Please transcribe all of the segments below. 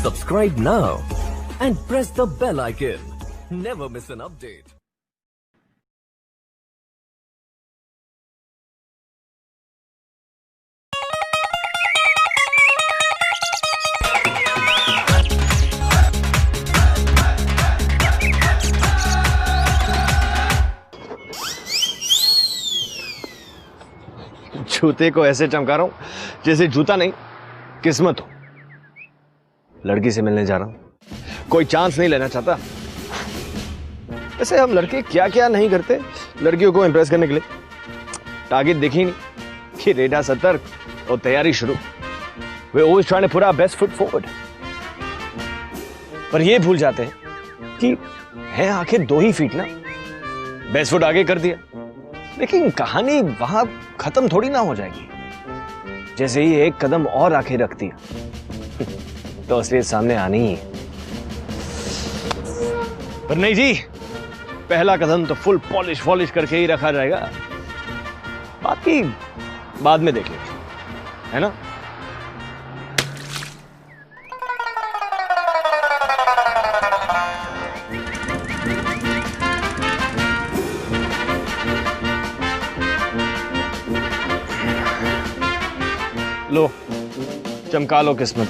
Subscribe now and press the bell icon. Never miss an update. जूते को ऐसे चमका रहा हूं जैसे जूता नहीं किस्मत हो। लड़की से मिलने जा रहा हूं, कोई चांस नहीं लेना चाहता। वैसे हम लड़के क्या क्या नहीं करते लड़कियों को इंप्रेस करने के लिए। टारगेट देखी नहीं कि रेडा सतर्क और तैयारी शुरू। We always trying to put our best foot forward, पर ये भूल जाते हैं कि है आखिर 2 ही फीट ना। बेस्ट फुट आगे कर दिया, लेकिन कहानी वहां खत्म थोड़ी ना हो जाएगी। जैसे ही एक कदम और आके रखती है तो असलियत सामने आनी ही है। पर नहीं जी, पहला कदम तो फुल पॉलिश करके ही रखा जाएगा, बाकी बाद में देख लेंगे, है ना। लो चमका लो किस्मत।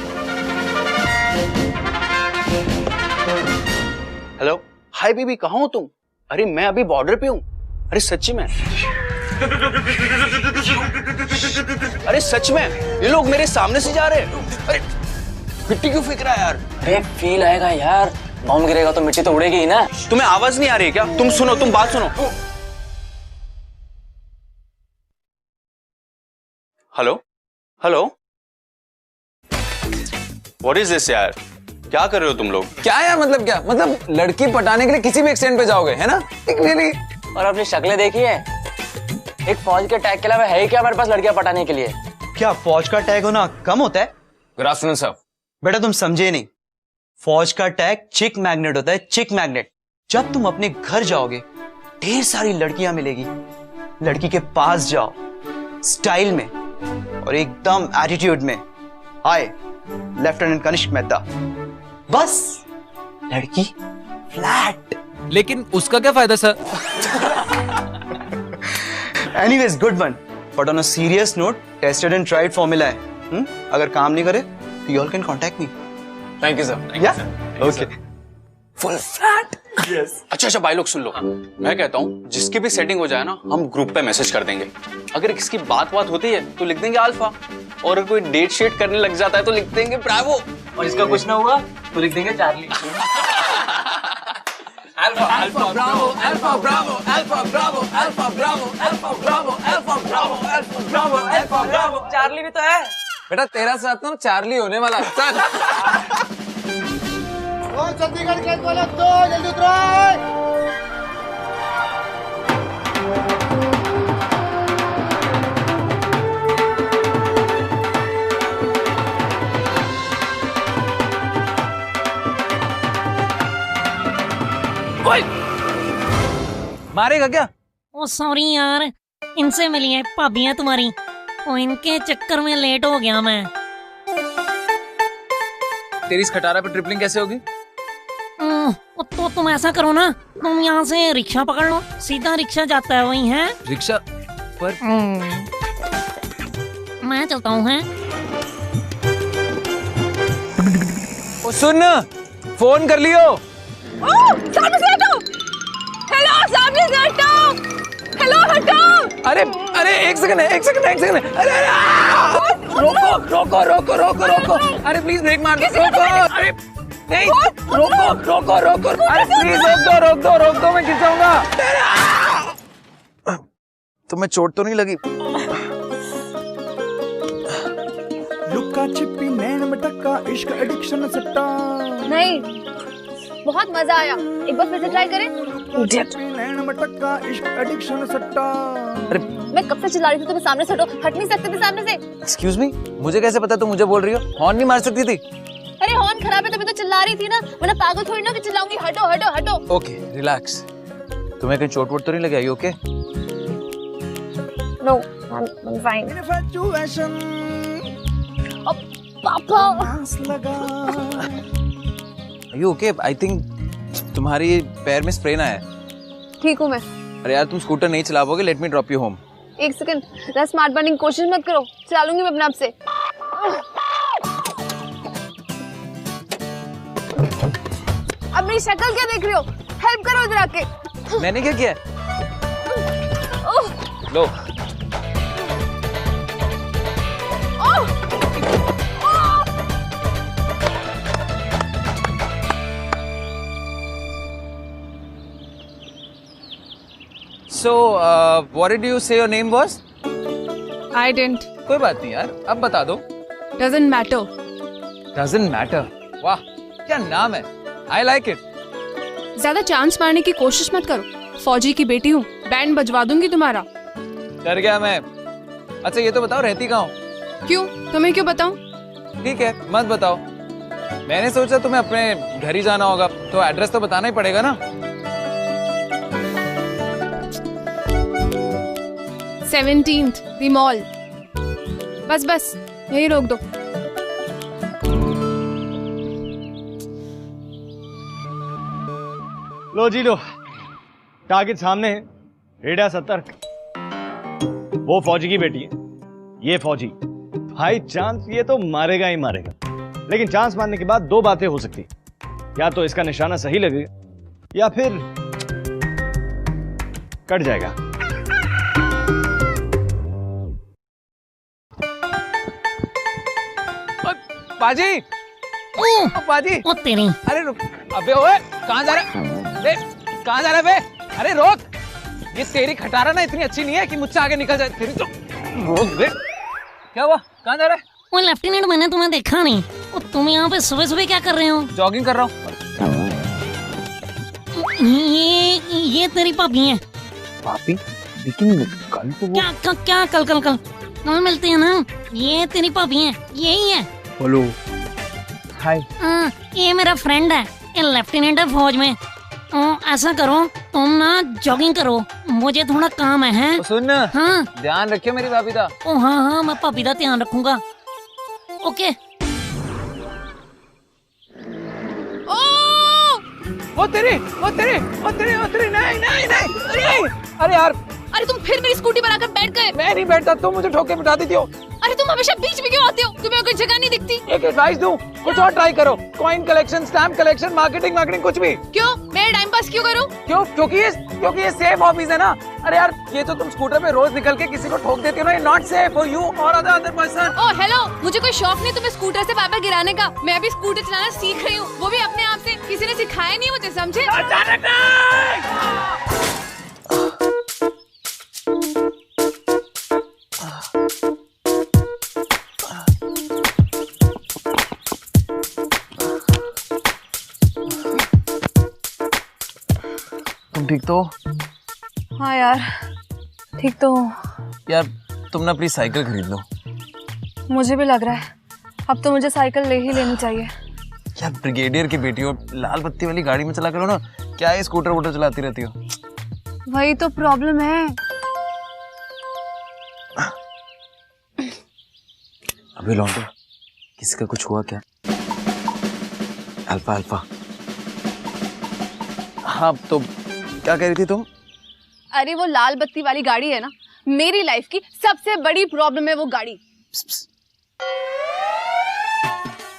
हेलो, हाय बेबी, कहाँ हो तुम? अरे मैं अभी बॉर्डर पे हूँ। अरे सच्ची में, अरे सच में ये लोग मेरे सामने से जा रहे हैं। अरे मिट्टी क्यों फेंक रहा है यार? अरे फील आएगा यार, बॉम्ब गिरेगा तो मिट्टी तो उड़ेगी ही ना। तुम्हें आवाज नहीं आ रही है क्या? तुम सुनो, तुम बात सुनो। Hello hello, what is this यार? क्या कर रहे हो तुम लोग? क्या यार, मतलब क्या? मतलब लड़की पटाने के लिए किसी भी एक्सटेंट पे जाओगे, है ना? और अपनी शक्लें देखी है? एक फौज के टैग के अलावा है ही क्या हमारे पास लड़कियां पटाने के लिए? क्या फौज का टैग होना कम होता है? Good afternoon sir. बेटा तुम समझे नहीं, फौज का टैग चिक मैग्नेट होता है, चिक मैग्नेट। जब तुम अपने घर जाओगे ढेर सारी लड़कियां मिलेगी। लड़की के पास जाओ स्टाइल में और एकदम एटीट्यूड में, हाय लेफ्टिनेंट कनिष्क मेहता, बस लड़की फ्लैट। लेकिन उसका क्या फायदा sir? Anyways good one, but on a serious note, tested and tried formula है। अगर काम नहीं करे तो you all can contact me. Thank you sir. या ओके। Full flat. अच्छा भाई लोग सुन लो, मैं कहता हूँ जिसकी भी सेटिंग हो जाए ना, हम ग्रुप पे मैसेज कर देंगे। अगर किसकी बात होती है तो लिख देंगे अल्फा, और अगर कोई डेट शेट करने लग जाता है तो लिख देंगे ब्रावो, और इसका कुछ ना हुआ तो लिख देंगे Charlie. Alpha alpha Bravo, alpha Bravo, alpha Bravo, alpha Bravo, alpha Bravo, alpha Bravo, alpha Bravo, alpha Bravo. Charlie भी तो है बेटा, तेरा साथ ना चार्ली होने वाला है। चल चंडीगढ़ के वाले तो जल्दी उतरो। मारेगा क्या? ओ सॉरी यार, इनसे मिली है भाभियां तुम्हारी, ओ इनके चक्कर में लेट हो गया मैं। तेरी इस खटारा पे ट्रिपलिंग कैसे होगी? तो तुम ऐसा करो ना, तुम यहाँ से रिक्शा पकड़ लो, सीधा रिक्शा जाता है वहीं है। रिक्शा पर मैं चलता हूँ। है ओ सुन, फोन कर लियो। सामने से हटो। हेलो, सामने से हटो। हेलो हटो। अरे अरे एक सेकंड है, एक सेकंड है, एक सेकंड है। अरे रोको रोको रोको रोको रोको, अरे प्लीज ब्रेक मार दो, रोको। अरे नहीं, रोको रोको रोको, अरे प्लीज रोक दो, मैं गिर जाऊंगा। तुम्हें चोट तो नहीं लगी? लुक्का छिपी नैन मटक्का इश्क एडिक्शन सट्टा। नहीं, बहुत मजा आया, एक बार फिर से ट्राई करें। नैन मटक्का इश्क एडिक्शन सट्टा। अरे मैं कब से चिल्ला रही थी, तुम्हें सामने से हटो, हट नहीं सकते थे सामने से। एक्सक्यूज मी, मुझे कैसे पता तुम मुझे बोल रही हो? हॉर्न नहीं मार सकती थी? अरे हॉर्न खराब है तो मैं तो चिल्ला रही थी ना, वरना पागल थोड़ी ना कि चिल्लाऊंगी। हटो हटो हटो। Okay relax. तुम्हें कहीं चोट वोट तो नहीं लगी? I okay? No, I'm fine. पापा। You okay? आई थिंक तुम्हारी पैर में स्प्रेन आया है। ठीक हूँ मैं। अरे यार तुम स्कूटर नहीं चला पाओगे, let me drop you home. एक सेकंड, ना स्मार्ट बनने की कोशिश मत करो, चला लूंगी मैं अपने आप से। अब मेरी शक्ल क्या देख रही हो? हेल्प करो इधर आके। मैंने क्या किया? लो। So, what did you say your name was? I didn't. कोई बात नहीं यार, अब बता दो। Doesn't matter. Doesn't matter. वाह, क्या नाम है? I like it. ज्यादा चांस मारने की कोशिश मत करो। फौजी की बेटी हूँ, बैंड बजवा दूंगी तुम्हारा। डर गया मैं। अच्छा ये तो बताओ, रहती कहाँ हो? क्यों? तुम्हें क्यों बताऊं? ठीक है, मत बताओ। मैंने सोचा तुम्हें अपने घर ही जाना होगा, तो एड्रेस तो बताना ही पड़ेगा ना। 17th, the mall. बस यही रोक दो। लो जी लो, टारगेट सामने है, रेडा सतर्क। वो फौजी की बेटी है, ये फौजी। भाई चांस ये तो मारेगा ही मारेगा, लेकिन चांस मारने के बाद दो बातें हो सकती, या तो इसका निशाना सही लगेगा या फिर कट जाएगा। बाजी, बाजी। ओ तेरी। अरे रुक, अबे ओए, कहाँ जा रहा है? बे, कहाँ जा रहा है बे? अरे रोक, ये तेरी खटारा ना इतनी अच्छी नहीं है कि मुझसे आगे निकल जाए। तेरी तो रोक बे। क्या हुआ? कहाँ जा रहा है? वो लेफ्टिनेंट, मैंने तुम्हें देखा नहीं। वो तुम यहाँ पे सुबह सुबह क्या कर रहे हो? जॉगिंग कर रहा हूँ। ये तेरी भाभी है। भाभी? लेकिन कल तो वो क्या कल मिलते हैं ना। ये तेरी भाभी है, यही है। बोलो। हाय। ये मेरा फ्रेंड है, ये लेफ्टिनेंट है फौज में। ऐसा करो, तुम ना जॉगिंग करो, मुझे थोड़ा काम है। तो सुन, हाँ ध्यान रखियो मेरी भाभी का। ओ हाँ, मैं भाभी का ध्यान रखूंगा। ओके। वो तेरी नहीं। अरे यार, अरे तुम फिर मेरी स्कूटी पर आकर बैठ गए। मैं नहीं बैठता, तुम मुझे ठोके बिठा देती हो। अरे तुम हमेशा बीच में क्यों आते हो? तुम्हें कोई जगह नहीं दिखती? एक एडवाइस दूं, कुछ और ट्राई करो। Coin collection, stamp collection, marketing, कुछ भी। क्यों? मेरा टाइम पास क्यों करूं? क्यों? क्योंकि ये सेफ हॉबीज है ना। अरे यार, ये तो तुम स्कूटर पे रोज निकल के किसी को ठोक देती हो ना, ये नॉट सेफ फॉर यू और अदर पर्सन। ओह हेलो, मुझे कोई शौक नहीं तुम्हें स्कूटर से बार-बार गिराने का। मैं अभी स्कूटर चलाना सीख रही हूँ, वो भी अपने आप से। किसी ने सिखाया नहीं मुझे, समझे? तुम ठीक तो? हाँ यार, ठीक तो हूँ। यार तुम ना प्लीज साइकिल खरीद लो। मुझे भी लग रहा है, अब तो मुझे साइकिल ले ही लेनी चाहिए। क्या ब्रिगेडियर की बेटी हो, लाल बत्ती वाली गाड़ी में चला करो ना। क्या ये स्कूटर वूटर चलाती रहती हो? वही तो प्रॉब्लम है। अभी लौटो, किसी का कुछ हुआ क्या? अल्फा। हाँ तो क्या कह रही थी तुम? अरे वो लाल बत्ती वाली गाड़ी है ना, मेरी लाइफ की सबसे बड़ी प्रॉब्लम है वो गाड़ी।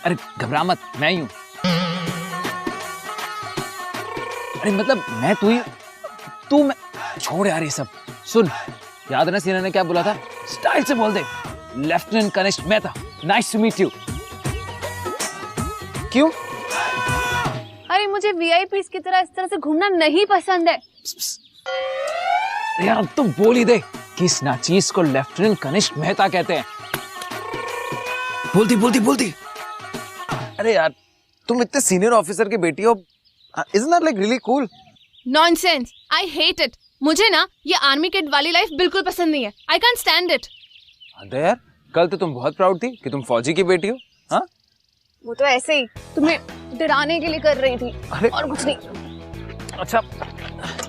अरे घबरा मत, मैं ही हूं। अरे मतलब मैं तू मैं छोड़ यार ये सब। सुन, याद है ना सीना ने क्या बोला था? स्टाइल से बोल दे, lieutenant Kanishk Mehta, nice to meet you. क्यों? अरे मुझे वीआईपीज़ की तरह इस तरह से घूमना नहीं पसंद है। यार अब तो बोल ही दे, किस नाचीज को लेफ्टिनेंट कनिष्क मेहता कहते हैं। बोलती। अरे यार तुम इतने सीनियर ऑफिसर की बेटी हो, isn't that like really cool? Nonsense, I hate it. मुझे ना ये आर्मी कैड वाली लाइफ बिल्कुल पसंद नहीं है। I can't stand it. अरे यार, कल तो तुम बहुत प्राउड थी कि तुम फौजी की बेटी हो। हाँ? वो तो ऐसे ही तुम्हें डराने के लिए कर रही थी, अरे और कुछ नहीं। अच्छा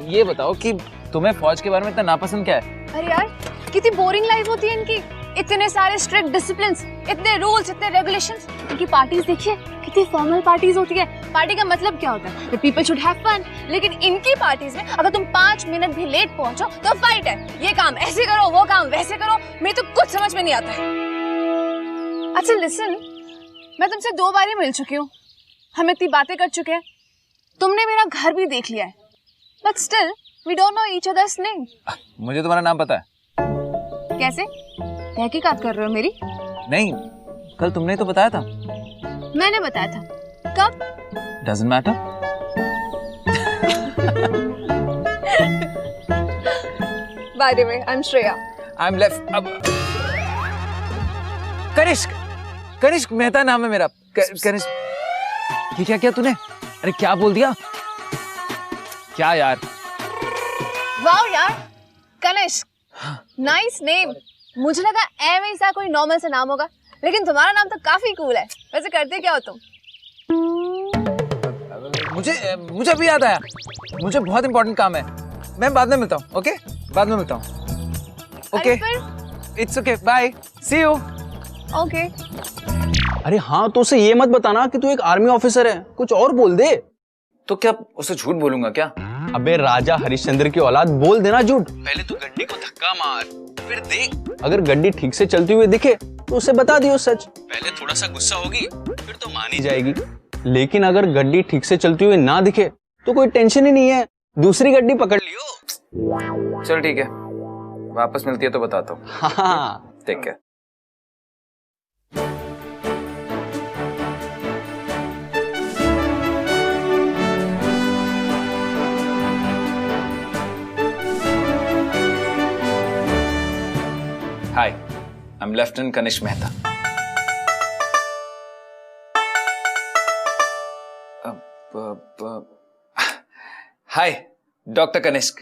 ये बताओ कि तुम्हें फौज के बारे में इतना नापसंद क्या है? अरे यार, कितनी बोरिंग लाइफ होती है इनकी। इतने सारे स्ट्रिक्ट डिसिप्लिन्स, इतने रूल्स, इतने रेगुलेशंस। इनकी पार्टीज देखिए कितनी फॉर्मल पार्टीज होती है। पार्टी का मतलब क्या होता है? People should have fun. लेकिन इनकी पार्टीज में अगर तुम 5 मिनट भी लेट पहुंचो तो फाइट है। ये काम ऐसे करो, वो काम वैसे करो। मेरे तो कुछ समझ में नहीं आता है। अच्छा लिसन, मैं तुमसे 2 बार ही मिल चुकी हूँ, हम इतनी बातें कर चुके हैं, तुमने मेरा घर भी देख लिया है, but still we don't know each others name. मुझे तुम्हारा नाम पता है। कैसे? तहकीकात कर रहे हो मेरी? नहीं, कल तुमने तो बताया था। मैंने बताया था। कब? Doesn't matter. By the way, I'm Shreya. I'm left. अब कनिष्क मेहता नाम है मेरा। कनिष्क, ये क्या किया तूने? अरे क्या बोल दिया? क्या यार? वाओ यार, कनिष्क, नाइस नेम। मुझे लगा एम ऐसा कोई नॉर्मल सा नाम होगा, लेकिन तुम्हारा नाम तो काफी कूल है। वैसे करते क्या हो तुम? मुझे अभी याद आया, मुझे बहुत इंपॉर्टेंट काम है। मैं बाद में मिलता हूँ। ओके, बाद में मिलता हूँ। Okay, it's okay, bye, see you. Okay. अरे हाँ, तो उसे ये मत बताना कि तू एक आर्मी ऑफिसर है, कुछ और बोल दे। तो क्या उसे झूठ बोलूंगा क्या? अबे राजा हरिश्चंद्र की औलाद, बोल देना झूठ। पहले तू गड्डी को धक्का मार, फिर देख अगर गड्डी ठीक से चलती हुई दिखे तो उसे बता दियो सच। पहले थोड़ा सा गुस्सा होगी, फिर तो मान ही जाएगी। लेकिन अगर गड्डी ठीक से चलती हुई ना दिखे तो कोई टेंशन ही नहीं है, दूसरी गड्डी पकड़ लियो। चल ठीक है, वापस मिलती है तो बताता हूँ। हाँ, take care. Hi, I'm Lieutenant Kanish Mehta. Hi, Dr. Kanishk.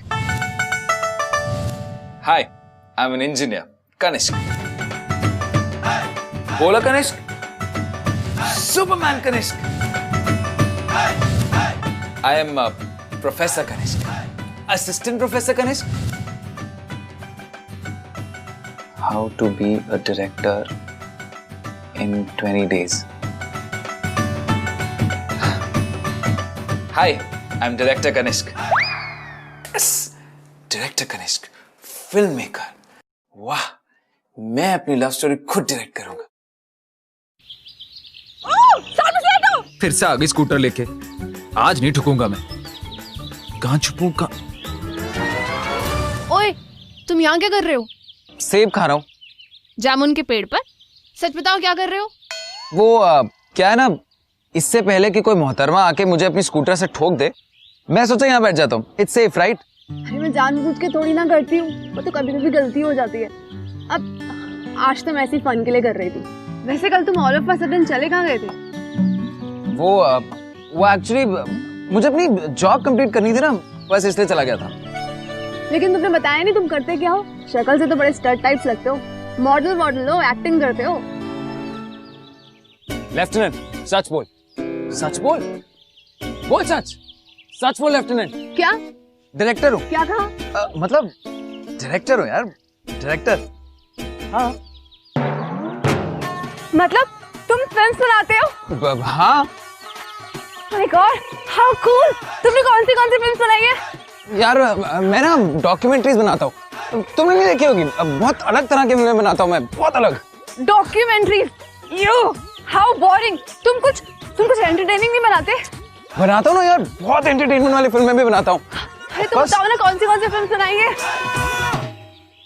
Hi, I'm an engineer, Kanishk. Bola Kanishk? Superman Kanishk. I am Professor Kanishk. Assistant Professor Kanishk. How to be a director in 20 days. Hi, I'm Director Kanishk. Yes, Director Kanishk, filmmaker. वाह, मैं अपनी love story खुद direct करूंगा। फिर से आ गई scooter लेके। आज नहीं ठुकूंगा मैं। कहाँ छुपूंगा? ओए, तुम यहाँ क्या कर रहे हो? सेब खा रहा हूँ। जामुन के पेड़ पर? सच बताओ क्या कर रहे हो? वो क्या है ना, इससे पहले कि कोई मोहतरमा आके मुझे अपनी स्कूटर से ठोक दे, मैं सोचा यहाँ बैठ जाता हूँ। It's safe, right? अरे मैं जानबूझ के थोड़ी ना करती हूँ, वो तो कभी कभी गलती हो जाती है। अब आज तो मैं ऐसी फन के लिए कर रही थी। वैसे कल तुम ऑल ऑफ अ सडन चले कहाँ गए थे? वो एक्चुअली मुझे अपनी जॉब कंप्लीट करनी थी ना, बस इसलिए चला गया था। लेकिन तुमने बताया नहीं तुम करते क्या हो? शक्ल से तो बड़े स्टड टाइप्स लगते हो। मॉडल हो, एक्टिंग करते हो। लेफ्टिनेंट, सच बोल, सच बोल, बोल सच, सच बोल लेफ्टिनेंट। क्या? डायरेक्टर हूँ। क्या कहा? मतलब डायरेक्टर हूँ यार, डायरेक्टर। हाँ। मतलब तुम फिल्म बनाते हो? हाँ। My God, how cool! तुमने कौन सी फिल्म बनाई है? यार मैं ना डॉक्यूमेंट्रीज बनाता हूँ, तुमने नहीं देखी होगी। बहुत अलग तरह की फिल्में बनाता हूँ मैं, बहुत अलग। डॉक्यूमेंट्रीज? You, how boring! तुम कुछ एंटरटेनिंग नहीं बनाते? बनाता हूँ ना यार, बहुत एंटरटेनमेंट वाली फिल्में भी बनाता हूँ। अरे तुम बताओ ना कौन सी फिल्म बनाई है?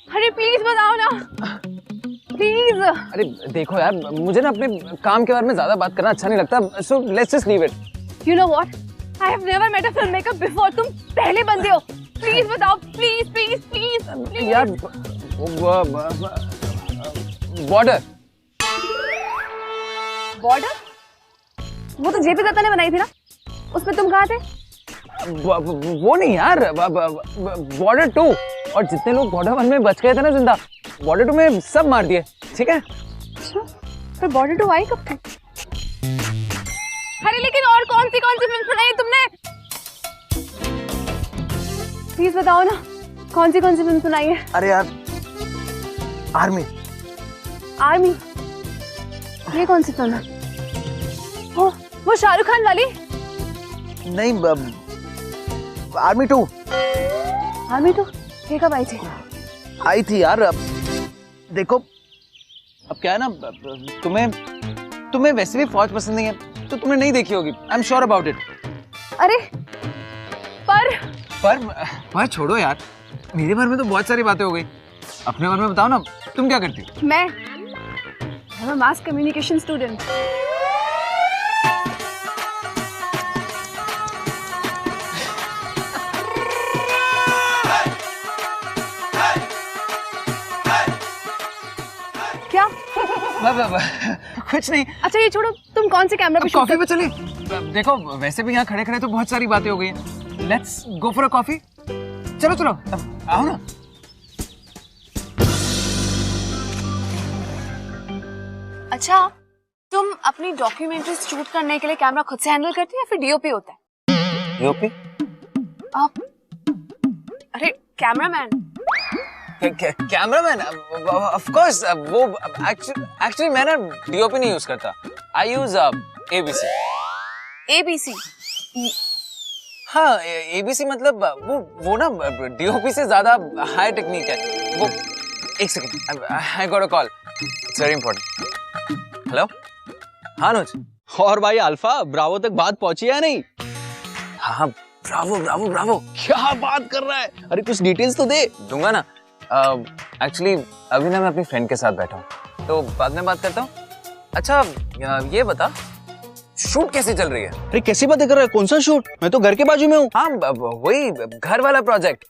अरे प्लीज बताओ ना, प्लीज। अरे देखो यार, मुझे ना अपने काम के बारे में ज्यादा बात करना अच्छा नहीं लगता, so let's just leave it. You know what, I have never met a film maker before. तुम पहले बंदे हो, प्लीज बताओ, प्लीज प्लीज प्लीज प्लीज। यार बॉर्डर। वो तो जेपी दत्ता ने बनाई थी ना, उसमें तुम कहाँ थे? वो नहीं यार, बॉर्डर 2। और जितने लोग बॉर्डर 1 में बच गए थे ना जिंदा, बॉर्डर 2 में सब मार दिए, ठीक है? अच्छा, पर बॉर्डर 2 आई कब थी? अरे लेकिन और कौन सी फिल्म बनाई तुमने? प्लीज बताओ ना, कौन सी फिल्म बनाई है? अरे यार, आर्मी आर्मी, ये कौन सी फिल्म है? ओ, वो शाहरुख खान वाली? नहीं, आर्मी 2 आर्मी 2 ये कब आई थी? आई थी यार। अब देखो, अब क्या है ना, तुम्हें वैसे भी फौज पसंद नहीं है तो तुमने नहीं देखी होगी। I am sure about it. अरे पर छोड़ो यार, मेरे बारे में तो बहुत सारी बातें हो गई, अपने बारे में बताओ ना, तुम क्या करती हो? मैं मास कम्युनिकेशन स्टूडेंट। क्या? कुछ नहीं। अच्छा ये छोड़ो, तुम कौन से कैमरा पे शूट कॉफी पे चले? देखो वैसे भी यहाँ खड़े खड़े तो बहुत सारी बातें हो गई हैं। Let's go for a coffee. चलो चलो, अब आओ ना। अच्छा, तुम अपनी डॉक्यूमेंट्री शूट करने के लिए कैमरा खुद से हैंडल करती हो या फिर डीओपी होता है? डीओपी? आप अरे कैमरामैन। कैमरामैन? ऑफ कोर्स, वो एक्चुअली मैं ना डीओपी नहीं यूज करता। आई यूज एबीसी। एबीसी? हाँ, एबीसी मतलब वो ना डीओपी से ज्यादा हाई टेक्निक है वो। एक second, I got a call, it's very important. Hello, हाँ अनुज। और भाई अल्फा, ब्रावो तक बात पहुंची है नहीं? हाँ, ब्रावो ब्रावो ब्रावो। क्या बात कर रहा है? अरे कुछ डिटेल्स तो दे। दूंगा ना। एक्चुअली अभी ना मैं अपनी फ्रेंड के साथ बैठा हूँ, तो बाद में बात करता हूँ। अच्छा ये बता, शूट कैसे चल रही है? अरे कैसी बातें कर रहा है? कौन सा शूट? मैं तो घर के बाजू में हूँ। हाँ, वही घर वाला project.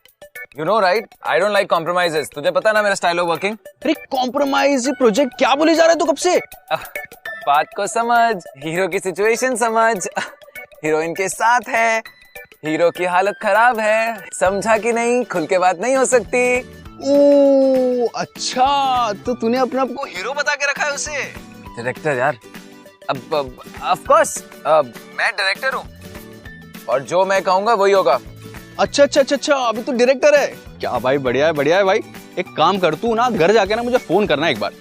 You know right, I don't like compromises. तुझे पता ना मेरा स्टाइल ऑफ वर्किंग। अरे कॉम्प्रोमाइज प्रोजेक्ट क्या बोले जा रहा है तू कब से? बात को समझ, हीरो की सिचुएशन समझ। हीरोइन के साथ है, हीरो की हालत खराब है, समझा कि नहीं? खुल के बात नहीं हो सकती। ओ अच्छा, तो तूने अपने आप को हीरो बता के रखा है उसे? डायरेक्टर यार। अब ऑफ कोर्स मैं डायरेक्टर हूँ और जो मैं कहूँगा वही होगा। अच्छा अच्छा अच्छा अच्छा, अभी तू डायरेक्टर है क्या? भाई बढ़िया है भाई। एक काम कर, तू ना घर जाके ना मुझे फोन करना एक बार।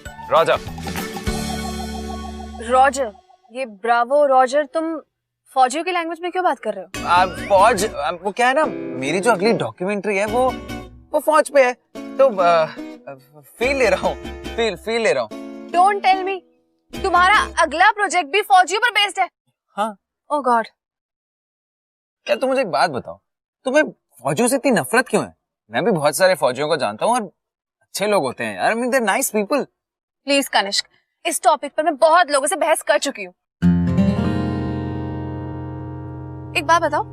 रॉजर, ये ब्रावो रॉजर, तुम फौजियों की लैंग्वेज में क्यों बात कर रहे हो? फौज, वो क्या है ना, मेरी जो अगली डॉक्यूमेंट्री है वो फौज पे है, तो फील ले रहा हूँ। डोंट टेल मी, तुम्हारा अगला प्रोजेक्ट भी फौजियों पर बेस्ड है? हाँ। ओह गॉड। क्या तुम मुझे एक बात बताओ, तुम्हें फौजियों से इतनी नफरत क्यों है? मैं भी बहुत सारे फौजियों को जानता हूँ और अच्छे लोग होते हैं यार। I mean they are nice people. Please Kanishk, इस टॉपिक पर मैं बहुत लोगों से बहस कर चुकी हूँ। एक बात बताओ,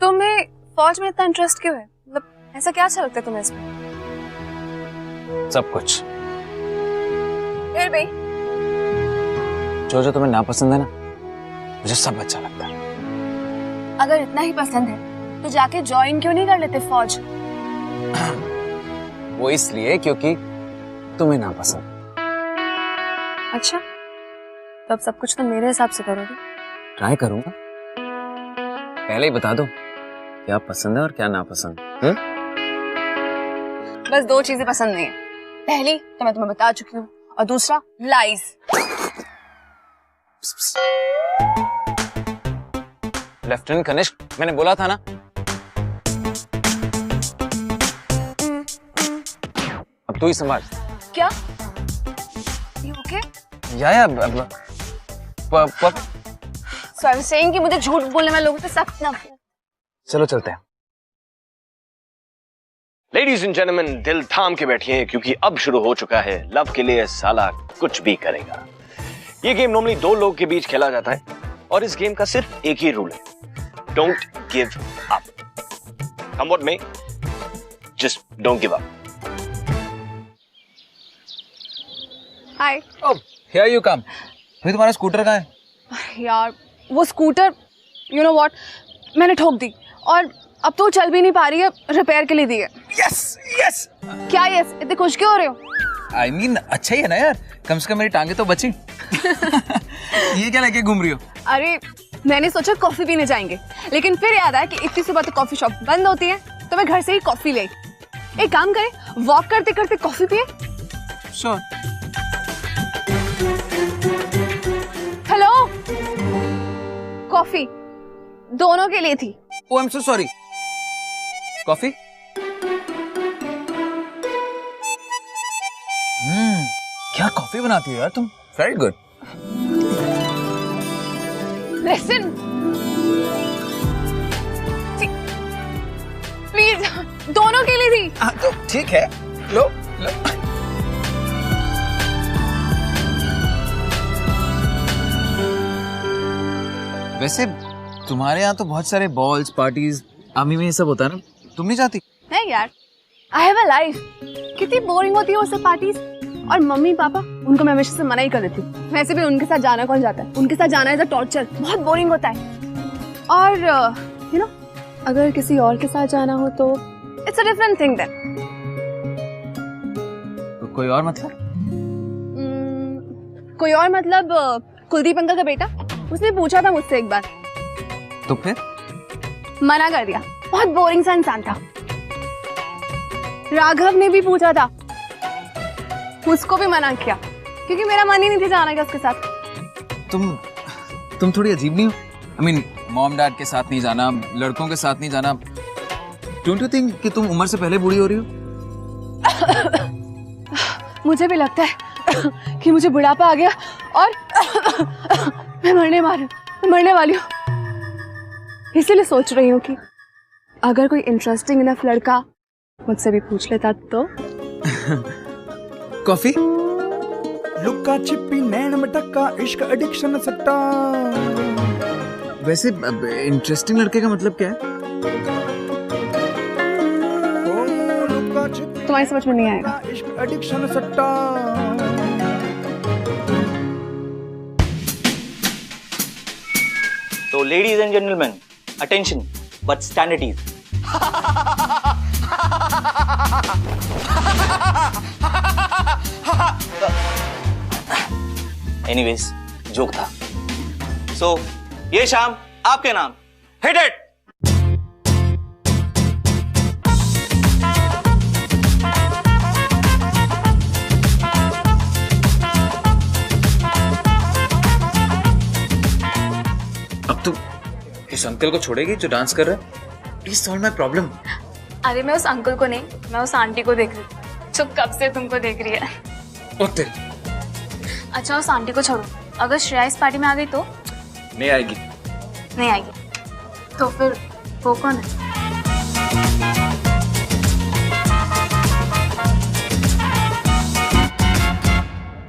तुम्हें फौज में इतना इंटरेस्ट क्यों है? मतलब ऐसा क्या अच्छा लगता है तुम्हें इसमें? सब कुछ। फिर भी जो तुम्हें नापसंद है ना, मुझे सब अच्छा लगता है। अगर इतना ही पसंद है तो जाके ज्वाइन क्यों नहीं कर लेते फौज? वो इसलिए क्योंकि तुम्हें नापसंद। अच्छा, तो अब सब कुछ तुम मेरे हिसाब से करोगे? ट्राई करूंगा। पहले ही बता दो क्या पसंद है और क्या नापसंद। बस दो चीजें पसंद नहीं है। पहली तो मैं तुम्हें बता चुकी हूँ, और दूसरा लाइज। लेफ्टिनेंट कनिष्क, मैंने बोला था ना। अब तू ही संभाल। क्या? You okay? या So I'm saying कि मुझे झूठ बोलने वाले लोगों से सख्त नफरत। चलो चलते हैं। लेडीज एंड जेंटलमैन, दिल थाम के बैठिए क्योंकि अब शुरू हो चुका है लव के लिए साला कुछ भी करेगा। ये गेम नॉर्मली दो लोग के बीच खेला जाता है और इस गेम का सिर्फ एक ही रूल है, don't give up. Come what may, just don't give up. Hi. Oh, here you come. भाई तुम्हारा स्कूटर कहाँ है? यार वो स्कूटर, यू नो व्हाट, मैंने ठोक दी और अब तो चल भी नहीं पा रही है, रिपेयर के लिए दी है। Yes yes. क्या यस? इतने खुश क्यों हो रहे हो? आई मीन अच्छा ही है ना यार, कम से कम मेरी टांगे तो बची। ये क्या लेके घूम रही हो? अरे मैंने सोचा कॉफी पीने जाएंगे, लेकिन फिर याद आया कि इतनी सुबह तो कॉफी शॉप बंद होती है, तो मैं घर से ही कॉफी ले। एक काम करें, वॉक करते करते कॉफी पिए। श्योर। हेलो, कॉफी दोनों के लिए थी। Oh I am so sorry. Coffee? क्या कॉफी बनाती हो यार तुम, वेरी गुड। लिसन प्लीज, दोनों के लिए थी। तो ठीक है, लो लो। वैसे तुम्हारे यहाँ तो बहुत सारे बॉल्स, पार्टीज, आर्मी में ये सब होता है ना, तुम नहीं जाती? नहीं यार, आई हैव अ लाइफ। कितनी बोरिंग होती है वो सब पार्टीज। और मम्मी पापा, उनको मैं हमेशा से मना ही कर देती हूँ। वैसे भी उनके साथ जाना कौन जाता है, उनके साथ जाना इज अ टॉर्चर, बहुत बोरिंग होता है। और यू नो, अगर किसी और के साथ जाना हो तो it's a different thing then. कोई और मतलब? कोई और मतलब कुलदीप अंकल का बेटा, उसने पूछा था मुझसे एक बार, तो फिर मना कर दिया। बहुत बोरिंग सा इंसान था। राघव ने भी पूछा था, उसको भी मना किया, क्योंकि मेरा मन ही नहीं था जाने का उसके साथ। तुम थोड़ी अजीब नहीं हो? आई मीन, मॉम डैड के साथ नहीं जाना, लड़कों के साथ नहीं जाना। डोंट यू थिंक कि तुम उम्र से पहले बूढ़ी हो रही हो? मुझे भी लगता है कि मुझे बुढ़ापा आ गया और मैं मरने वाली हूँ। इसलिए सोच रही हूँ कि अगर कोई इंटरेस्टिंग इनफ लड़का मुझसे भी पूछ लेता तो। कॉफी? लुक्का छिपी नैन मटक्का इश्क एडिक्शन सट्टा। वैसे इंटरेस्टिंग लड़के का मतलब क्या है? लुक्का छिपी तुम्हारी समझ में नहीं आएगा। इश्क एडिक्शन सट्टा। तो ladies and gentleman, attention, but stand at ease. Anyways, joke था। सो ये शाम आपके नाम, हिट इट। अब तो इस अंकल को छोड़ेगी जो डांस कर रहा है? Please solve my problem. अरे मैं उस अंकल को नहीं, मैं उस आंटी को देख रही हूँ जो कब से तुमको देख रही है। ओ तेरी। अच्छा उस आंटी को छोड़ो, अगर श्रेया इस पार्टी में आ गई तो? नहीं आएगी। नहीं आएगी तो फिर वो कौन है?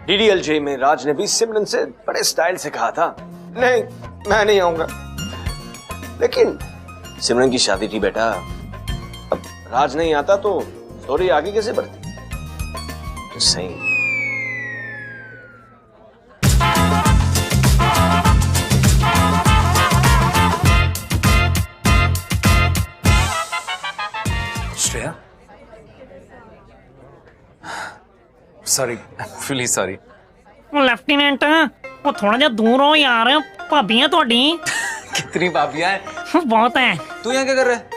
डीडीएलजे में राज ने भी सिमरन से बड़े स्टाइल से कहा था, नहीं मैं नहीं आऊंगा। लेकिन सिमरन की शादी थी बेटा, अब राज नहीं आता तो स्टोरी आगे कैसे बढ़ती? तो सही। Shreya, sorry, really sorry. Lieutenant, वो थोड़ा जा दूर हो यार, भाभी थोड़ी। कितनी भाभियां हैं? बहुत है। तू यहाँ क्या कर रहा है?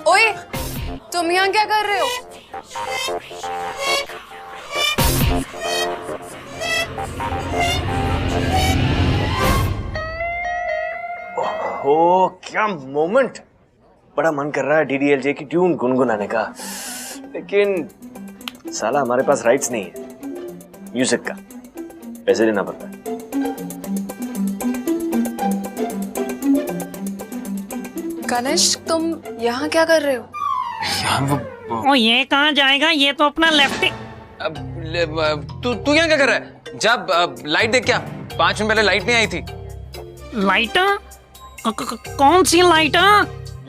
ओए, तुम यहाँ क्या कर रहे हो? ओह क्या मोमेंट! बड़ा मन कर रहा है डीडीएलजे की ट्यून गुनगुनाने का, लेकिन साला हमारे पास राइट्स नहीं है म्यूजिक का, पैसे देना पड़ता है। गणेश, तुम यहाँ क्या कर रहे हो? ओ ये कहाँ जाएगा, ये तो अपना लेफ्टी। तू यहाँ क्या कर रहा है? जब लाइट देख, क्या 5 मिनट पहले लाइट नहीं आई थी? लाइट? कौन सी लाइट?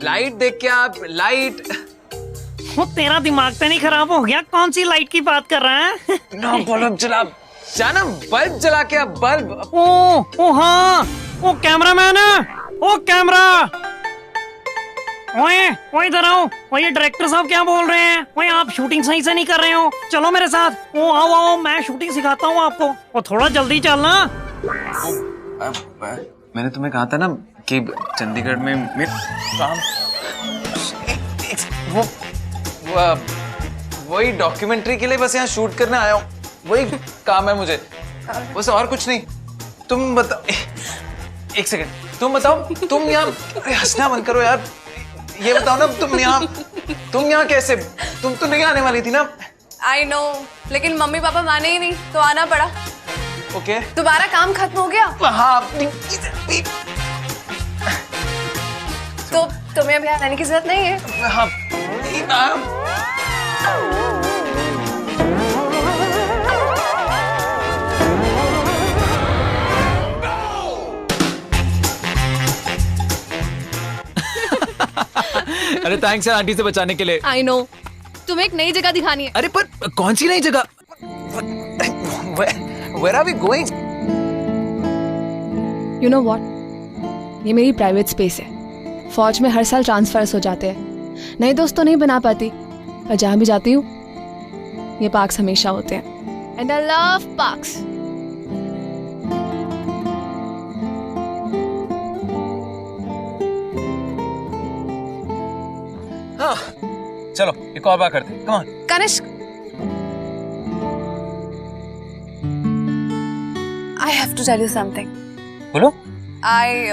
लाइट देख क्या, लाइट। वो तेरा दिमाग तो नहीं खराब हो गया? कौन सी लाइट की बात कर रहा है? ना बल्ब जला, जाना बल्ब जला के, बल्ब। ओ हाँ, ओ कैमरामैन है, ओ कैमरा। ओए ओए इधर आओ। ओए ये डायरेक्टर साहब क्या बोल रहे हैं? ओए आप शूटिंग सही से नहीं कर रहे हो, चलो मेरे साथ। ओ आओ आओ, मैं शूटिंग सिखाता हूँ आपको। ओ थोड़ा जल्दी चलना। मैंने तुम्हें कहा था ना कि चंडीगढ़ में काम, वही डॉक्यूमेंट्री के लिए बस यहाँ शूट करने आया हूँ। वही काम है मुझे, बस और कुछ नहीं। तुम बताओ, एक सेकंड, तुम बताओ, तुम यहाँ, अरे हंसना बंद करो यार, ये बताओ ना, तुम यहाँ कैसे, तुम तो नहीं आने वाली थी ना? आई नो, लेकिन मम्मी पापा माने ही नहीं तो आना पड़ा। ओके, तुम्हारा काम खत्म हो गया? हाँ। तो तुम्हें अब यहाँ रहने की जरूरत नहीं है। हाँ, अरे थैंक्स यार आंटी से बचाने के लिए। आई नो, तुम्हें एक नई जगह दिखानी है। अरे पर कौन सी नई जगह? Where are we going? You know what? ये मेरी प्राइवेट स्पेस है। फौज में हर साल ट्रांसफर्स हो जाते हैं, नए दोस्त तो नहीं बना पाती, पर जहाँ भी जाती हूँ ये पार्क्स हमेशा होते हैं। And I love parks. हाँ, चलो एक और बार करते हैं। Come on. Kanishka, I have to tell you something. बोलो। I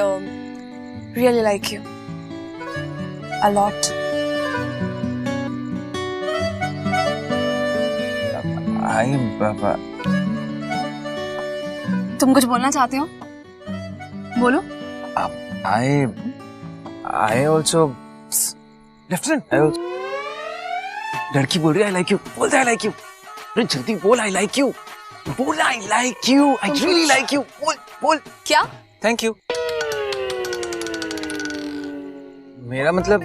really like you a lot. तुम कुछ बोलना चाहते हो? बोलो। I also, लेफ्टिनेंट, लड़की बोल रही है I like you, बोल दे I like you, अरे जल्दी बोल I like you, बोल I like you, I really like you, बोल। क्या? Thank you। मेरा मतलब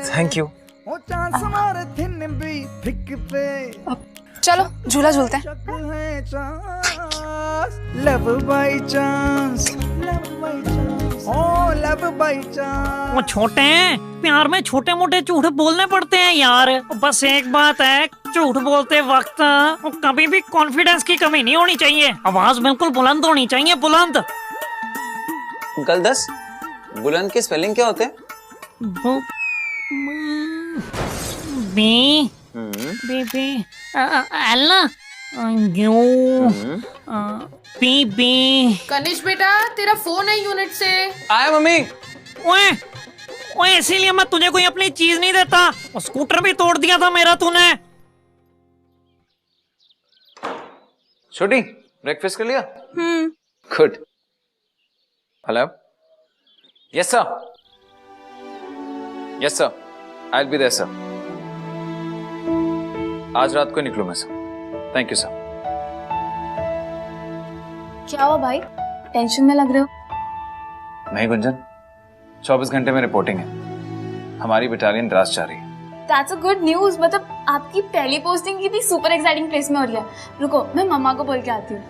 थैंक यू। चलो झूला झूलते हैं। Love by chance, love by chance. वो छोटे हैं, प्यार में छोटे मोटे झूठ बोलने पड़ते हैं यार। बस एक बात है, झूठ बोलते वक्त कभी भी कॉन्फिडेंस की कमी नहीं होनी चाहिए। आवाज बिल्कुल बुलंद होनी चाहिए, बुलंद। अंकल 10 बुलंद के स्पेलिंग क्या होते हैं? B B B L U P B. Kanishk बेटा, तेरा फोन है यूनिट से। आया मम्मी। ओए ओए, इसीलिए मैं तुझे कोई अपनी चीज नहीं देता। और स्कूटर भी तोड़ दिया था मेरा तूने। छोटी, ब्रेकफास्ट कर लिया? Good. Hello. Yes sir, yes sir, I will be there sir. आज रात को निकलूं मैं सर। Thank you sir. क्या हुआ भाई, टेंशन में लग रहे हो? नहीं गुंजन, 24 घंटे में रिपोर्टिंग है। हमारी बटालियन द्रास जा रही है। That's a good news। मतलब आपकी पहली पोस्टिंग कितनी सुपर एक्साइटिंग प्लेस में हो रही है। रुको, मैं मम्मा को बोल के आती हूँ।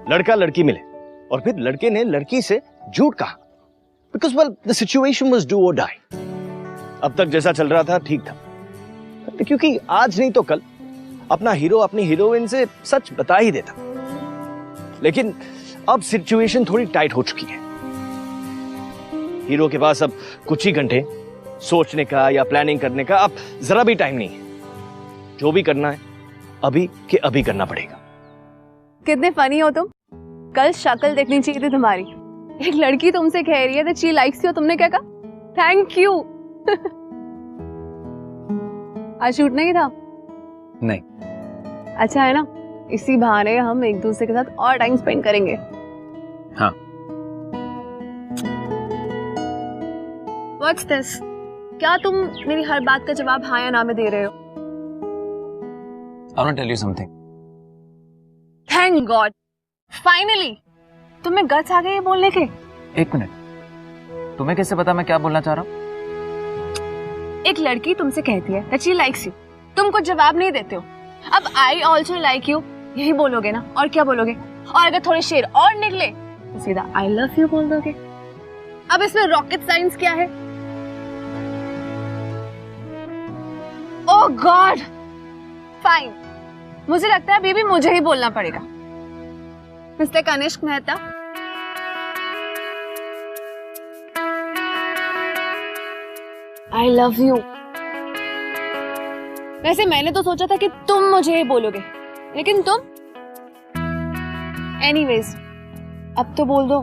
लड़का लड़की मिले और फिर लड़के ने लड़की से झूठ कहा, because well the situation was do और डाई। अब तक जैसा चल रहा था ठीक था, क्योंकि आज नहीं तो कल अपना हीरो अपनी हीरोइन से सच बता ही देता। लेकिन अब सिचुएशन थोड़ी टाइट हो चुकी है। हीरो के पास अब कुछ ही घंटे सोचने का या प्लानिंग करने का अब जरा भी टाइम नहीं है। जो भी करना है अभी के अभी करना पड़ेगा। कितने फनी हो तुम। कल शक्ल देखनी चाहिए थी तुम्हारी। एक लड़की तुमसे कह रही है that she likes you, तुमने क्या कहा? Thank you. आज शूट नहीं था? नहीं। अच्छा है ना, इसी बहाने हम एक दूसरे के साथ और टाइम स्पेंड करेंगे। हाँ। What's this? क्या तुम मेरी हर बात का जवाब हाँ या ना में दे रहे हो? I want to tell you something. Thank God. Finally, तुम्हें गट्स आ गए ये बोलने के। एक मिनट, तुम्हें कैसे पता मैं क्या बोलना चाह रहा हूँ? एक लड़की तुमसे कहती है that she likes you, तुम कुछ जवाब नहीं देते हो। अब I also like you यही बोलोगे ना, और क्या बोलोगे? और अगर थोड़े शेर और निकले तो सीधा I love you बोल दोगे। अब इसमें रॉकेट साइंस क्या है? Oh God, fine, मुझे लगता है बेबी मुझे ही बोलना पड़ेगा। Mister Kanishk Mehta, I love you. वैसे मैंने तो सोचा था कि तुम मुझे ये बोलोगे, लेकिन तुम एनीवेज अब तो बोल दो।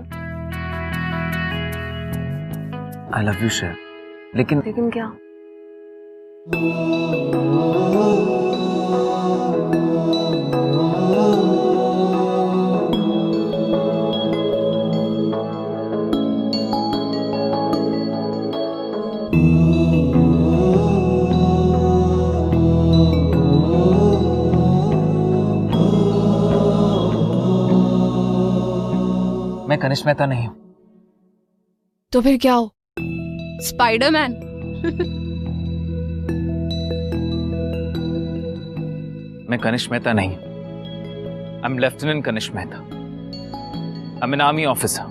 आई लव यू श्रेया, लेकिन क्या? मैं कनिष्क मेहता नहीं हूं। तो फिर क्या हो? स्पाइडरमैन। मैं कनिष्क मेहता नहीं। I am lieutenant Kanishk Mehta. I am an army officer.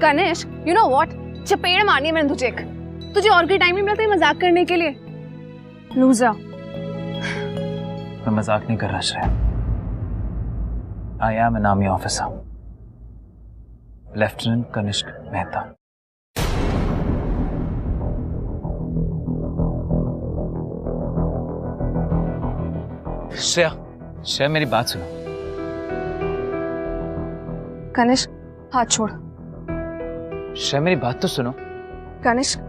Kanishk, you know what? चपेड़ मारनी है मैंने तुझे एक। तुझे और कोई टाइम नहीं मिलता है मजाक करने के लिए? लूजर। मैं मजाक नहीं कर रहा Shreya. I am an army officer, lieutenant Kanishk Mehta. Shreya, Shreya मेरी बात सुनो। कनिष्क, हाथ छोड़। श्रेया मेरी बात तो सुनो। कनिष्क,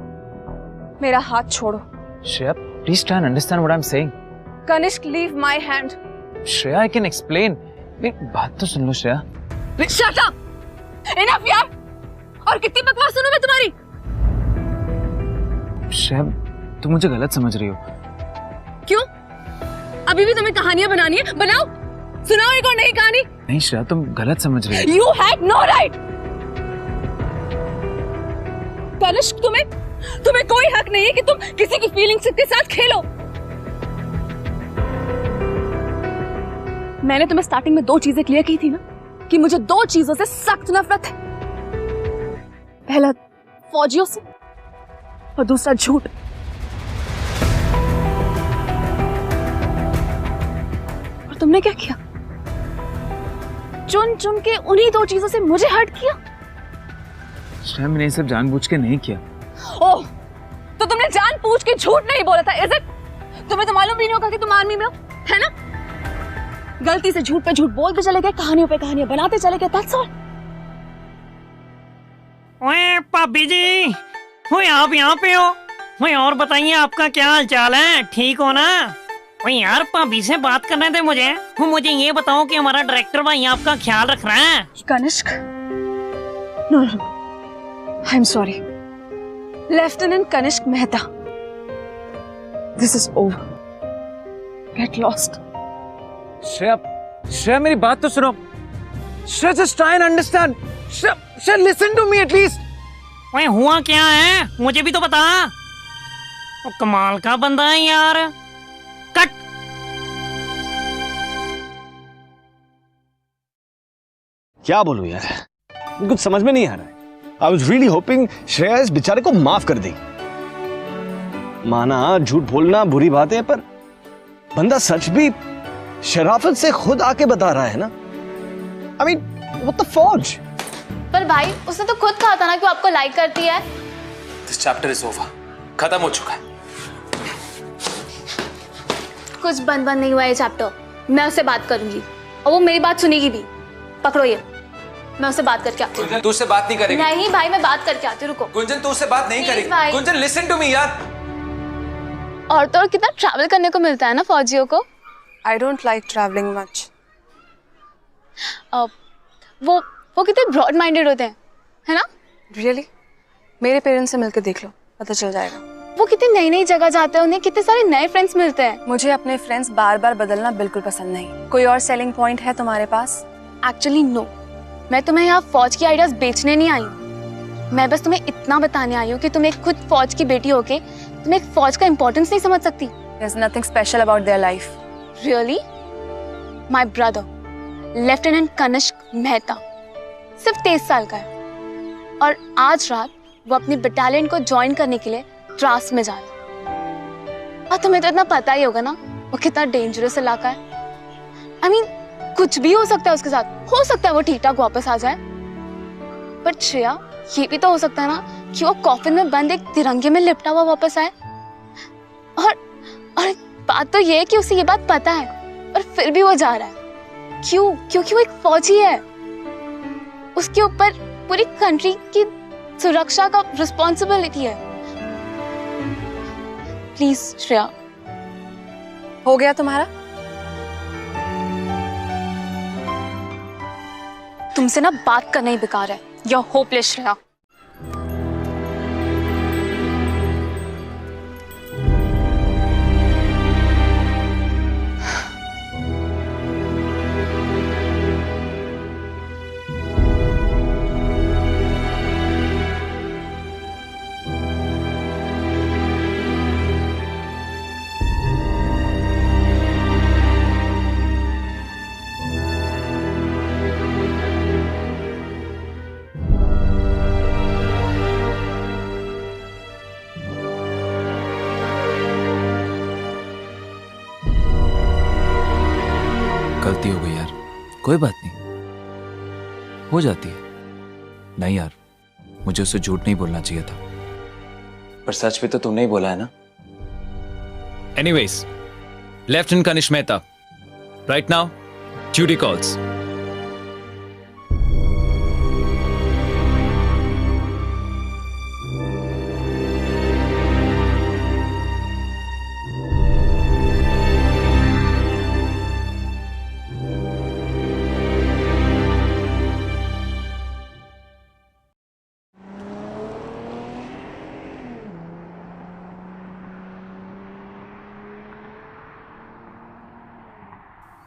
मेरा हाथ छोड़ो। Shreya please try and understand what I am saying. Kanishk, leave my hand. Shreya I can explain. मेरी बात तो सुन लो श्रेया। Shut up! इनफ यार! और कितनी बकवास सुनूं मैं तुम्हारी? श्रेया तुम मुझे गलत समझ रही हो। क्यों? अभी भी तुम्हें कहानियां बनानी है? बनाओ, सुनाओ एक और नई कहानी। नहीं श्रेया तुम गलत समझ रही हो। You had no right! Kanishka, तुम्हें कोई हक नहीं है कि तुम किसी की फीलिंग्स के साथ खेलो। मैंने तुम्हें स्टार्टिंग में 2 चीजें क्लियर की थी ना, कि मुझे 2 चीजों से सख्त नफरत है। पहला फौजियों से और दूसरा झूठ। और तुमने क्या किया? चुन चुन के उन्हीं 2 चीजों से मुझे हर्ट किया। श्रेया मैंने ये सब जानबूझ के नहीं किया। ओह, तो तुमने जानबूझ के झूठ नहीं बोला था, इज इट? तुम्हें तो मालूम भी नहीं होगा कि तुम आर्मी में हो, है ना? गलती से झूठ पे झूठ बोलते चले गए, कहानियों पे कहानियां बनाते चले गए, that's all। ओए भाभी जी, ओए आप यहाँ पे हो? ओए और बताइए आपका क्या हाल चाल है? ठीक हो ना? ओए यार भाभी से बात करने थे मुझे। वो मुझे ये बताओ कि हमारा डायरेक्टर भाई आपका ख्याल रख रहा है? Kanishk, no, I am sorry. Lieutenant Kanishk Mehta, this is over. Get lost. Shreya मेरी बात तो सुनो। Shreya just try and understand. Shreya listen to me at least. ओए हुआ क्या है? मुझे भी तो बता। वो कमाल का बंदा है यार। कट। क्या बोलूं यार, कुछ समझ में नहीं आ रहा है। I was really hoping Shreya इस बेचारे को माफ कर देगी। माना झूठ बोलना बुरी बात है, पर बंदा सच भी शराफत से खुद आके बता रहा है ना। I mean, what the फौज? पर भाई उसने तो खुद कहा था ना कि वो आपको लाइक करती है। This chapter is over. खत्म हो चुका है। कुछ बंद नहीं हुआ है चैप्टर। मैं उससे बात करूंगी और वो मेरी बात सुनेगी भी। पकड़ो ये, मैं उससे बात करके आती हूँ। तू उससे बात नहीं करेगी? नहीं भाई, मैं बात करके आती हूँ, रुको। गुंजन तू उससे बात नहीं करेगी। गुंजन लिसन टू मी यार। और तो और कितना ट्रैवल करने को मिलता है ना फौजियों को। I don't like traveling much. वो कितने ब्रॉड माइंडेड होते हैं, है ना? Really? मेरे पेरेंट्स से मिलकर देख लो, पता चल जाएगा। वो कितनी नई नई जगह जाते हैं, उन्हें कितने सारे नए फ्रेंड्स मिलते हैं। मुझे अपने फ्रेंड्स बार बार बदलना बिल्कुल पसंद नहीं। कोई और सेलिंग पॉइंट है तुम्हारे पास? एक्चुअली नो, मैं तुम्हें यहाँ फौज की आइडियाज बेचने नहीं आई हूँ। मैं बस तुम्हें इतना बताने आई हूँ कि तुम एक खुद फौज की बेटी होके तुम एक फौज का इम्पोर्टेंस नहीं समझ सकती। There's nothing special about their life. Really? My brother, lieutenant Kanishk Mehta, सिर्फ 23 साल का है और आज रात वो अपनी बटालियन को ज्वाइन करने के लिए द्रास में जा रहा है। और तुम्हें तो इतना पता ही होगा ना वो कितना डेंजरस इलाका है। I mean, कुछ भी हो सकता है उसके साथ। हो सकता है वो ठीक ठाक वापस आ जाए, बट श्रेया ये भी तो हो सकता है ना कि वो कॉफिन में बंद एक तिरंगे में लिपटा हुआ वापस आए। और बात तो ये है कि उसे ये बात पता है और फिर भी वो जा रहा है। क्यों? क्योंकि वो एक फौजी है। उसके ऊपर पूरी कंट्री की सुरक्षा का रिस्पॉन्सिबिलिटी है। प्लीज श्रेया। हो गया तुम्हारा? तुमसे ना बात करना ही बेकार है। You're hopeless, Shreya. गलती हो गई यार, कोई बात नहीं, हो जाती है। नहीं यार, मुझे उससे झूठ नहीं बोलना चाहिए था। पर सच भी तो तुमने ही बोला है ना। Anyways, lieutenant Kanishk Mehta, right now duty calls.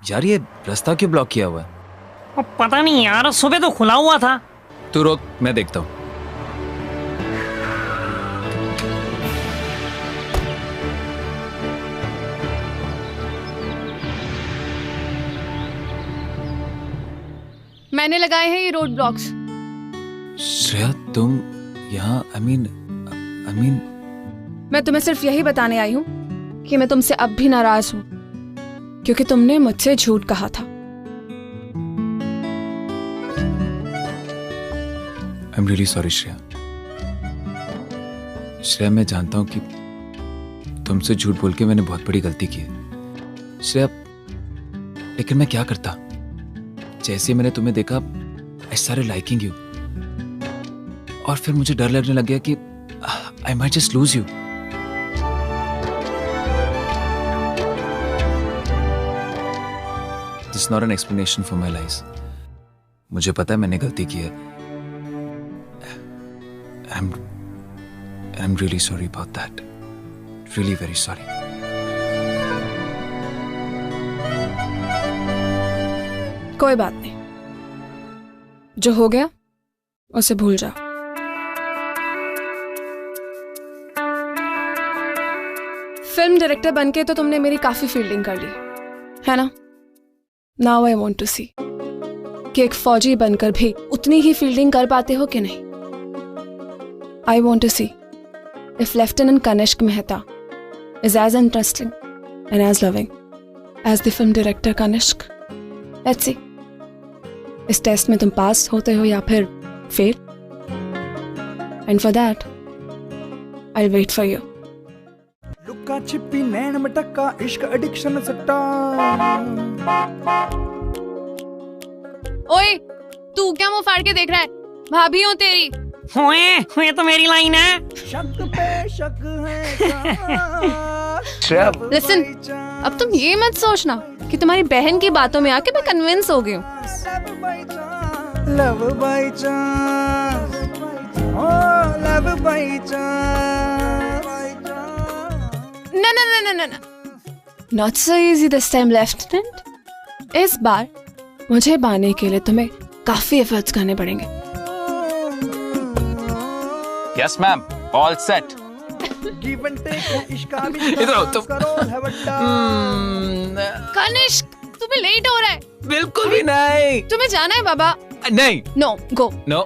यार ये रास्ता क्यों ब्लॉक किया हुआ है? पता नहीं यार, सुबह तो खुला हुआ था। तू रोक, मैं देखता हूँ। मैंने लगाए हैं ये रोड ब्लॉक्स। श्रेया तुम यहाँ I mean मैं तुम्हें सिर्फ यही बताने आई हूँ कि मैं तुमसे अब भी नाराज हूँ, क्योंकि तुमने मुझसे झूठ कहा था। I'm really sorry Shreya. Shreya मैं जानता हूँ कि तुमसे झूठ बोल के मैंने बहुत बड़ी गलती की है श्रेया, लेकिन मैं क्या करता। जैसे मैंने तुम्हें देखा I started liking you, और फिर मुझे डर लगने लग गया कि I might just lose you। This is not an explanation for my lies। मुझे पता है मैंने गलती की है। I'm really sorry about that। Really very sorry। कोई बात नहीं, जो हो गया उसे भूल जाओ। फिल्म डायरेक्टर बनके तो तुमने मेरी काफी फील्डिंग कर ली है ना। नाउ आई वांट टू सी कि एक फौजी बनकर भी उतनी ही फील्डिंग कर पाते हो कि नहीं। I want to see if lieutenant Kanishk Mehta is as interesting and as loving as the film director Kanishk. Let's see इस टेस्ट में तुम पास होते हो या फिर fail, and for that I will wait for you. लुक्का छिपी नैन मटक्का इश्क एडिक्शन सट्टा। ओए तू क्या मुंह फाड़ के देख रहा है? भाभी हूँ तेरी। हुए तो मेरी लाइन है। शक पे शक है। श्रेया लिसन, अब तुम ये मत सोचना कि तुम्हारी बहन की बातों में आके मैं कन्विंस हो गई हूँ। Love by chance, oh love by chance. ना ना ना ना ना, not so easy this time lieutenant. इस बार मुझे पाने के लिए तुम्हें काफी एफर्ट्स करने पड़ेंगे। Yes ma'am, all set. इधर आओ तुम। कनिष्क तुम्हें लेट हो रहा है। बिल्कुल भी नहीं। तुम्हें जाना है बाबा। नहीं। नो गो। नो।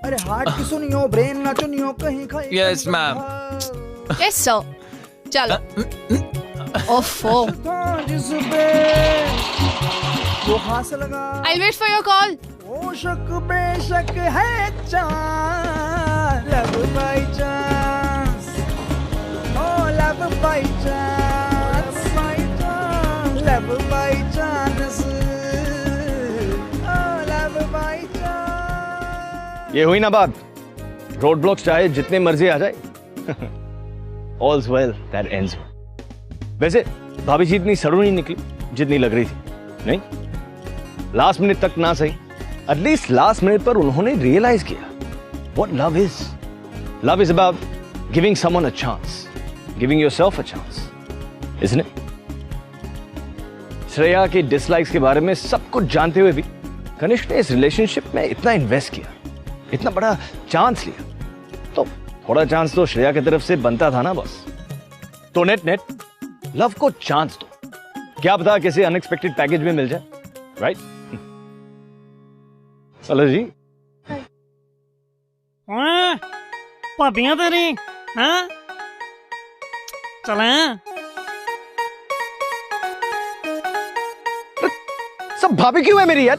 अरे हार्ट की सुनियो, ब्रेन ना चुनियो, कहीं खाई। Yes ma'am. यस सर, चलो। ओफो। वो हाथ से लगा। I'll wait for your call। ओ शक बेशक है chance. love by chance, oh love by chance, love by chance, oh love by chance. ये हुई ना बात, रोड ब्लॉक्स चाहे जितने मर्जी आ जाए, all's well that ends well. वैसे भाभी जी इतनी सड़ू नहीं निकली जितनी लग रही थी, नहीं? लास्ट मिनट तक ना सही, एटलीस्ट लास्ट मिनट पर उन्होंने रियलाइज किया what love is. Love is about giving someone a chance, giving yourself a chance, isn't it? Shreya के डिसलाइक्स के बारे में सब कुछ जानते हुए भी कनिष्क ने इस रिलेशनशिप में इतना इन्वेस्ट किया, इतना बड़ा चांस लिया, तो थोड़ा चांस तो श्रेया की तरफ से बनता था ना बस. तो नेट लव को चांस दो, क्या पता किसी अनएक्सपेक्टेड पैकेज में मिल जाए, राइट? हेलो जी. भाभियां तेरी, हाँ चले सब भाभी क्यों है मेरी यार?